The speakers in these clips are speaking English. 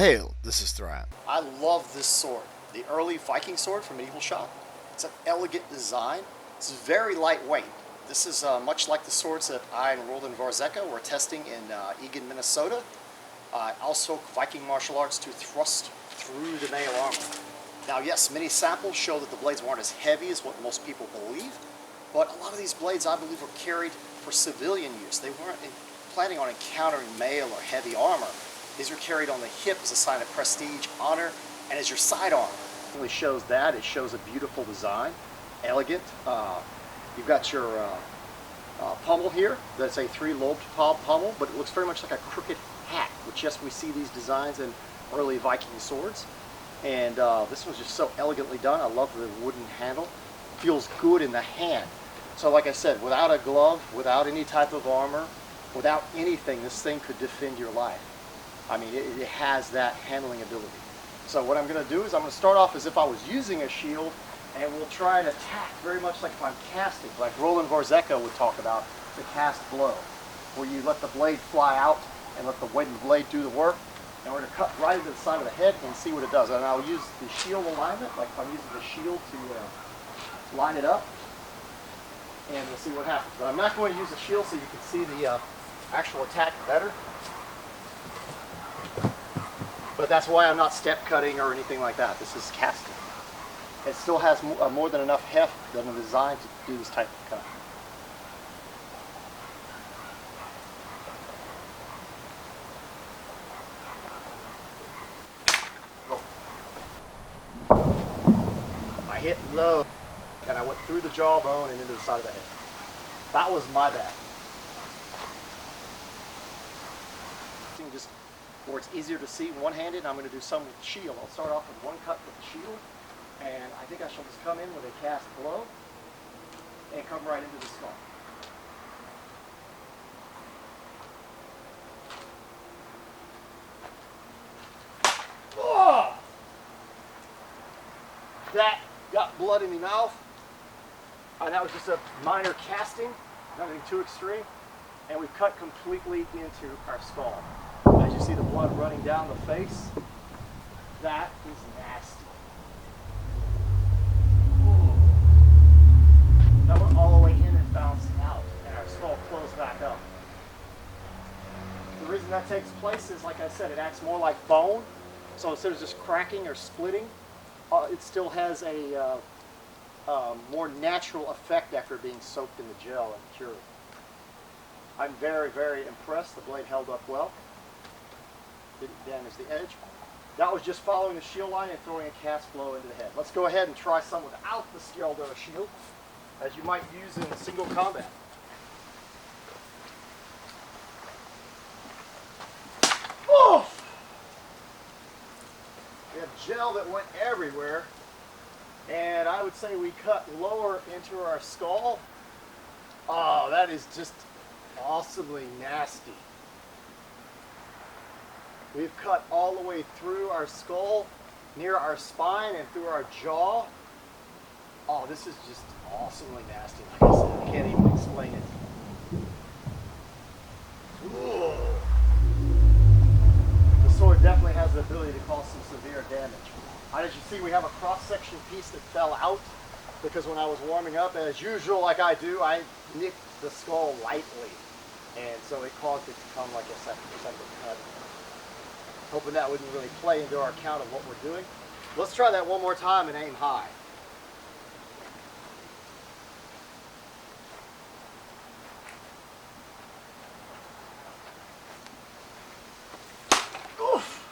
Hail, this is Thran. I love this sword, the early Viking sword from Medieval Shoppe. It's an elegant design. It's very lightweight. This is much like the swords that I and Roland Varzeka were testing in Egan, Minnesota. Also Viking martial arts to thrust through the mail armor. Now yes, many samples show that the blades weren't as heavy as what most people believe, but a lot of these blades I believe were carried for civilian use. They weren't planning on encountering mail or heavy armor. These were carried on the hip as a sign of prestige, honor, and as your sidearm. It really shows that. It shows a beautiful design, elegant. You've got your pommel here. That's a three-lobed pommel, but it looks very much like a crooked hat, which yes, we see these designs in early Viking swords. And this one's just so elegantly done. I love the wooden handle. Feels good in the hand. So like I said, without a glove, without any type of armor, without anything, this thing could defend your life. I mean, it has that handling ability. So what I'm going to do is I'm going to start off as if I was using a shield, and we'll try and attack very much like if I'm casting, like Roland Varzeka would talk about, the cast blow, where you let the blade fly out and let the weight of the blade do the work. And we're going to cut right into the side of the head and see what it does. And I'll use the shield alignment, like if I'm using the shield to line it up, and we'll see what happens. But I'm not going to use the shield so you can see the actual attack better. But that's why I'm not step cutting or anything like that. This is casting. It still has more than enough heft than the design to do this type of cut. I hit low, and I went through the jawbone and into the side of the head. That was my bad. Just where it's easier to see one-handed, I'm going to do some with the shield. I'll start off with one cut with the shield, and I think I shall just come in with a cast blow and come right into the skull. Oh! That got blood in the mouth, and that was just a minor casting, nothing too extreme, and we've cut completely into our skull. As you see the blood running down the face, that is nasty. Ooh. That went all the way in and bounced out, and our skull closed back up. The reason that takes place is, like I said, it acts more like bone, so instead of just cracking or splitting, it still has a more natural effect after being soaked in the gel and cured. I'm very, very impressed. The blade held up well. Didn't damage the edge. That was just following the shield line and throwing a cast blow into the head. Let's go ahead and try some without the shield or a shield, as you might use in single combat. Oh! We have gel that went everywhere, and I would say we cut lower into our skull. Oh, that is just awesomely nasty. We've cut all the way through our skull, near our spine, and through our jaw. Oh, this is just awesomely nasty. Like I said, I can't even explain it. Ooh. The sword definitely has the ability to cause some severe damage. As you see, we have a cross-section piece that fell out because when I was warming up, as usual, like I do, I nicked the skull lightly. And so it caused it to come like a second cut. Hoping that wouldn't really play into our count of what we're doing. Let's try that one more time and aim high. Oof.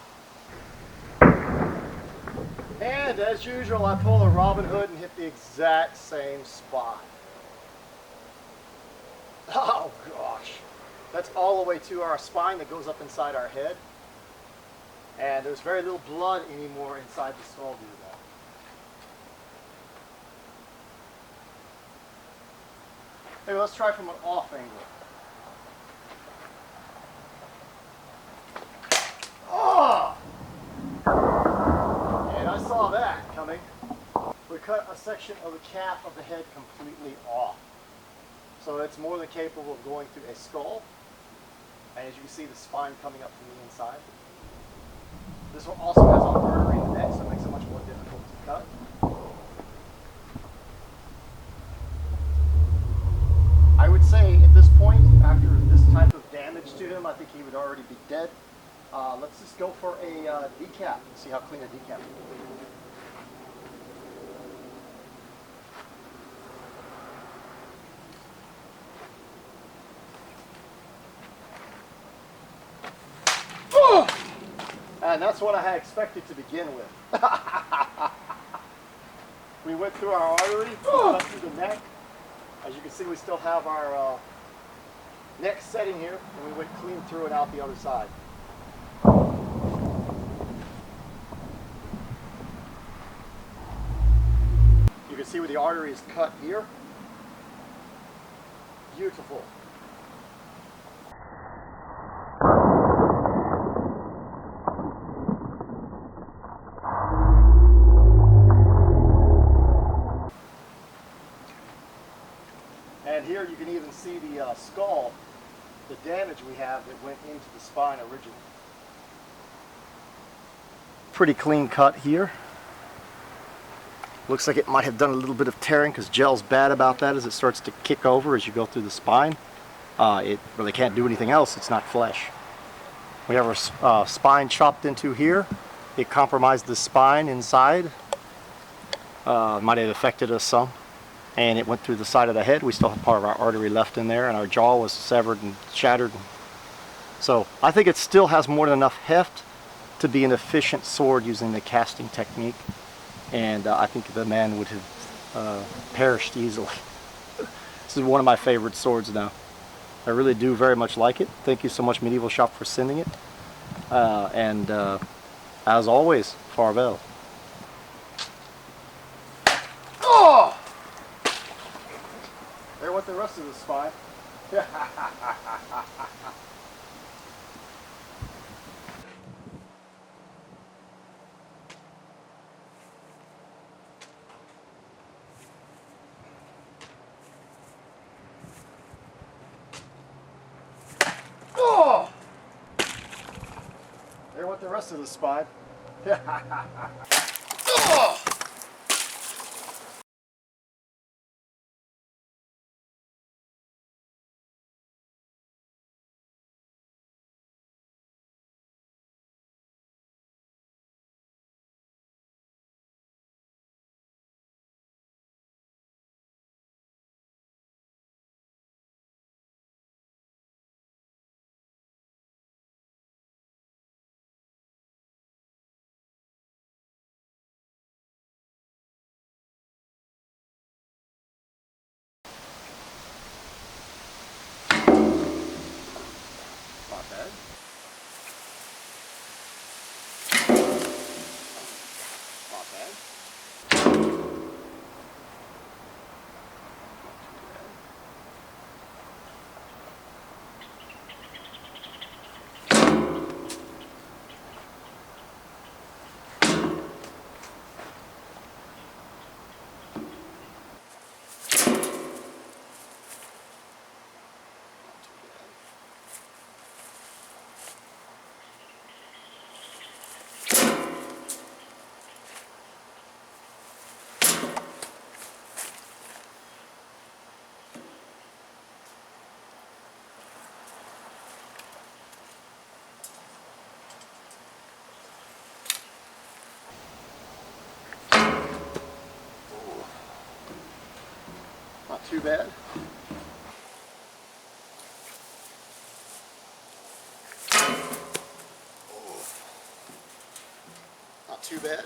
And as usual, I pull a Robin Hood and hit the exact same spot. Oh gosh. That's all the way to our spine that goes up inside our head. And there's very little blood anymore inside the skull due to that. Maybe let's try from an off angle. Oh! And I saw that coming. We cut a section of the calf of the head completely off. So it's more than capable of going through a skull. And as you can see, the spine coming up from the inside. This one also has an artery in the neck, so it makes it much more difficult to cut. I would say at this point, after this type of damage to him, I think he would already be dead. Let's just go for a decap and see how clean a decap is. And that's what I had expected to begin with. We went through our artery, up through the neck. As you can see, we still have our neck setting here, and we went clean through and out the other side. You can see where the artery is cut here. Beautiful. And here you can even see the skull, the damage we have that went into the spine originally. Pretty clean cut here. Looks like it might have done a little bit of tearing because gel's bad about that as it starts to kick over as you go through the spine. It really can't do anything else, it's not flesh. We have our spine chopped into here. It compromised the spine inside. Might have affected us some. And it went through the side of the head. We still have part of our artery left in there, and our jaw was severed and shattered. So I think it still has more than enough heft to be an efficient sword using the casting technique. And I think the man would have perished easily. This is one of my favorite swords now. I really do very much like it. Thank you so much, Medieval Shop, for sending it. As always, farewell. Oh! There went the rest of the spine. Oh! There went the rest of the spine. Oh! Not bad. Not bad. Not too bad. Not too bad.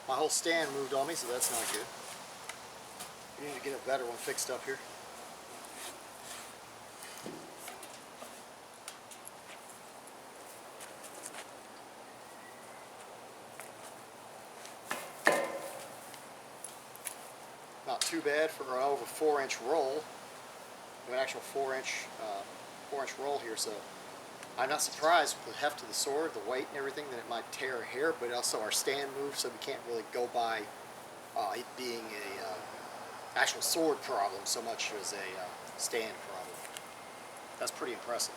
My whole stand moved on me, so that's not good. We need to get a better one fixed up here. Not too bad for an over 4-inch roll. An actual 4-inch roll here, so I'm not surprised with the heft of the sword, the weight and everything, that it might tear a hair, but also our stand moves, so we can't really go by it being a actual sword problem so much as a stand problem. That's pretty impressive.